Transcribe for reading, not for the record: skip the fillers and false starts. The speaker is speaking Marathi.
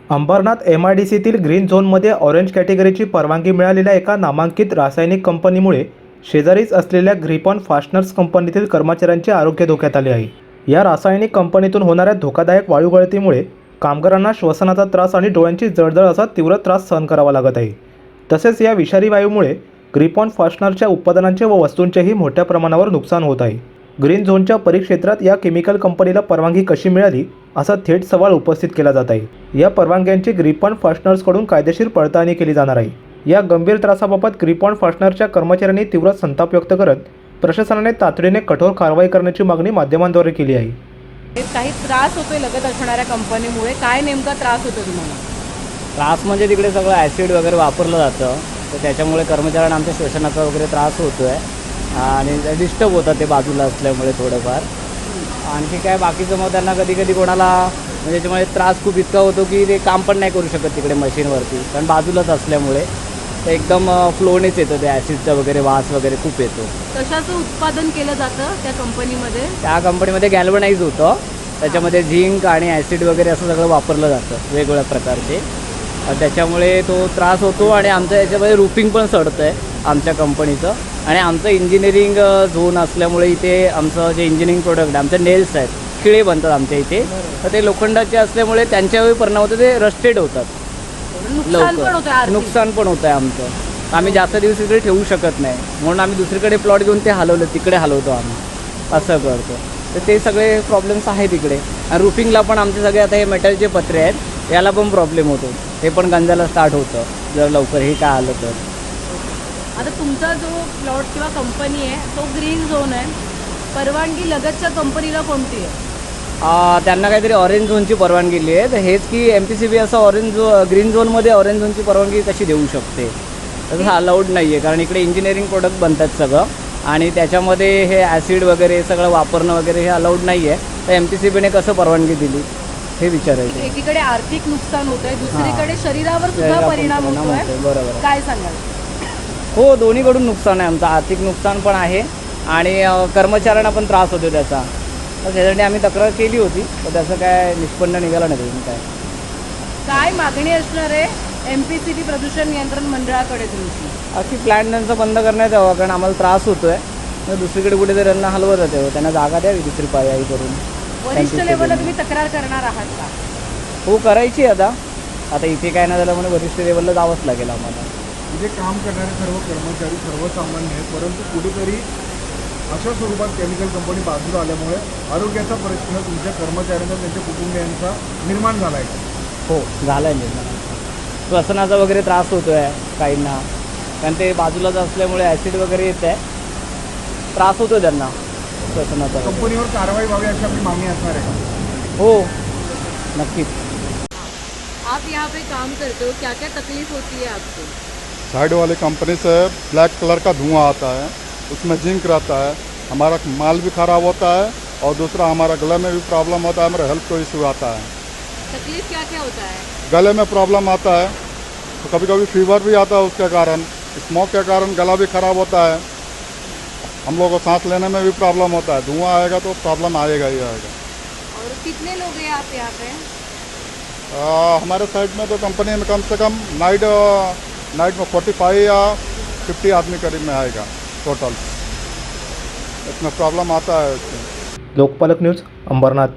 अंबरनाथ MIDCतील ग्रीन झोनमध्ये ऑरेंज कॅटेगरीची परवानगी मिळालेल्या एका नामांकित रासायनिक कंपनीमुळे शेजारीच असलेल्या ग्रिपॉन फास्टनर्स कंपनीतील कर्मचाऱ्यांचे आरोग्य धोक्यात आले आहे। या रासायनिक कंपनीतून होणाऱ्या धोकादायक वायुगळतीमुळे कामगारांना श्वसनाचा त्रास आणि डोळ्यांची जळजळ असा तीव्र त्रास सहन करावा लागत आहे। तसेच या विषारी वायूमुळे ग्रिपॉन फास्टनरच्या उत्पादनांचे व वस्तूंचेही मोठ्या प्रमाणावर नुकसान होत आहे। ग्रीन झोनच्या परिक्षेत्रात या केमिकल कंपनीला परवानगी कशी मिळाली असा थेट सवाल उपस्थित केला जात आहे। या परवानग्यांची ग्रिपॉन फास्टनर्सकडून कायदेशीर पडताळणी केली जाणार आहे। या गंभीर त्रासाबाबत ग्रिपॉन फास्टनरच्या कर्मचाऱ्यांनी तीव्र संताप व्यक्त करत प्रशासनाने तातडीने कठोर कारवाई करण्याची मागणी माध्यमांद्वारे केली आहे। काही त्रास होतोय लगत असणाऱ्या कंपनीमुळे, काय नेमका त्रास होतो तुम्हाला? त्रास म्हणजे तिकडे सगळं ॲसिड वगैरे वापरलं जातं, तर त्याच्यामुळे कर्मचाऱ्यांना आमच्या श्वसनाचा वगैरे त्रास होतो आहे आणि डिस्टर्ब होतं ते बाजूला असल्यामुळे थोडंफार। आणखी काय बाकीचं मग त्यांना कधी कधी कोणाला म्हणजे त्याच्यामुळे त्रास खूप इतका होतो की ते काम पण नाही करू शकत तिकडे मशीनवरती, कारण बाजूलाच असल्यामुळे तर एकदम फ्लोनेच येतं, ते ॲसिडचा वगैरे वास वगैरे खूप येतो। कशाचं उत्पादन केलं जातं त्या कंपनीमध्ये? त्या कंपनीमध्ये गॅल्वनाइज होतं, त्याच्यामध्ये झिंक आणि ॲसिड वगैरे असं सगळं वापरलं जातं वेगवेगळ्या प्रकारचे, त्याच्यामुळे तो त्रास होतो। आणि आमचं याच्यामध्ये रूफिंग पण सडतं आहे आमच्या कंपनीचं, आणि आमचं इंजिनिअरिंग झोन असल्यामुळे इथे आमचं जे इंजिनिअरिंग प्रोडक्ट आमचे नेल्स आहेत, खिळे बनतात आमच्या इथे, तर ते लोखंडाचे असल्यामुळे त्यांच्यावर परिणाम होतो, ते रस्टेड होतात लवकर, नुकसान पण होतं आहे आमचं। आम्ही जास्त दिवस इकडे ठेवू शकत नाही, म्हणून आम्ही दुसरीकडे प्लॉट घेऊन ते हलवलं, तिकडे हलवतो आम्ही, असं करतो। तर ते सगळे प्रॉब्लेम्स आहेत इकडे। आणि रूफिंगला पण आमचे सगळे आता हे मेटलचे पत्रे आहेत, याला पण प्रॉब्लेम होतो, ते पण गंजाला स्टार्ट होतं जर लवकर हे काय आलं तर। आता तुमचा जो प्लॉट किंवा कंपनी आहे तो ग्रीन झोन आहे, परवानगी लगतच्या कंपनीला कोणती आहे? त्यांना काहीतरी ऑरेंज झोनची परवानगी दिली आहे, तर हेच की MPCB असं ग्रीन झोनमध्ये ऑरेंज झोनची परवानगी कशी देऊ शकते? तसं अलाउड नाही आहे, कारण इकडे इंजिनिअरिंग प्रोडक्ट बनतात सगळं, आणि त्याच्यामध्ये हे ॲसिड वगैरे सगळं वापरणं वगैरे हे अलाउड नाही आहे, तर MPCBने कसं परवानगी दिली हे विचारायचं। एकीकडे आर्थिक नुकसान होत आहे, दुसरीकडे शरीरावर सुद्धा परिणाम होतोय, बरोबर काय सांगाल? हो, दोन्हीकडून नुकसान आहे, आमचं आर्थिक नुकसान पण आहे आणि कर्मचाऱ्यांना पण त्रास होतो त्याचा। तर त्यासाठी आम्ही तक्रार केली होती, तर त्याचं काय निष्पन्न निघालं नाही तुम्ही काय मागणी असणार आहे MPCB प्रदूषण नियंत्रण मंडळाकडे तुमची? अशी प्लॅन त्यांचा बंद करण्यात यावा, कारण आम्हाला त्रास होतो आहे, तर दुसरीकडे कुठेतरी त्यांना हलवत जाते, त्यांना जागा द्यावी दुसरी पर्यायी करून। वरिष्ठ लेवलला तुम्ही तक्रार करणार आहात का? हो, करायची आता इथे काय नाही झालं म्हणून वरिष्ठ लेवलला जावंच लागेल आम्हाला। इथे काम करणारे सर्व कर्मचारी सर्वसामान्य आहेत, परंतु कुठेतरी अशा स्वरूपात केमिकल कंपनी बाजूला आल्यामुळे आरोग्याचा प्रश्न तुमच्या कर्मचाऱ्यांचा, त्यांच्या कुटुंबियांचा निर्माण झाला आहे। हो, झाला आहे निर्माण। श्वसनाचा वगैरे त्रास होतो आहे काहींना, कारण ते बाजूलाच असल्यामुळे ॲसिड वगैरे येत आहे, त्रास होतो त्यांना श्वसनाचा। कंपनीवर कारवाई व्हावी अशी आपली मागणी असणार आहे का? हो, नक्कीच। आप यहाँ पे काम करते हो, क्या क्या तकलीफ होती है आपको? साइड वाली कंपनी से ब्लैक कलर का धुआं आता है, उसमें जिंक रहता है, हमारा माल भी ख़राब होता है और दूसरा हमारा गले में भी प्रॉब्लम होता है, हमारे हेल्थ को इशू आता है। तकलीफ क्या क्या होता है? गले में प्रॉब्लम आता है, तो कभी कभी फीवर भी आता है उसके कारण, स्मोक के कारण गला भी ख़राब होता है, हम लोगों को सांस लेने में भी प्रॉब्लम होता है। धुआं आएगा तो प्रॉब्लम आएगा ही आएगा। और कितने लोग हैं आप यहाँ पे? हमारे साइड में तो कंपनी में कम से कम नाइट में 45 या 50 आदमी करीब में आएगा टोटल, इसमें प्रॉब्लम आता है। लोकपालक न्यूज, अंबरनाथ।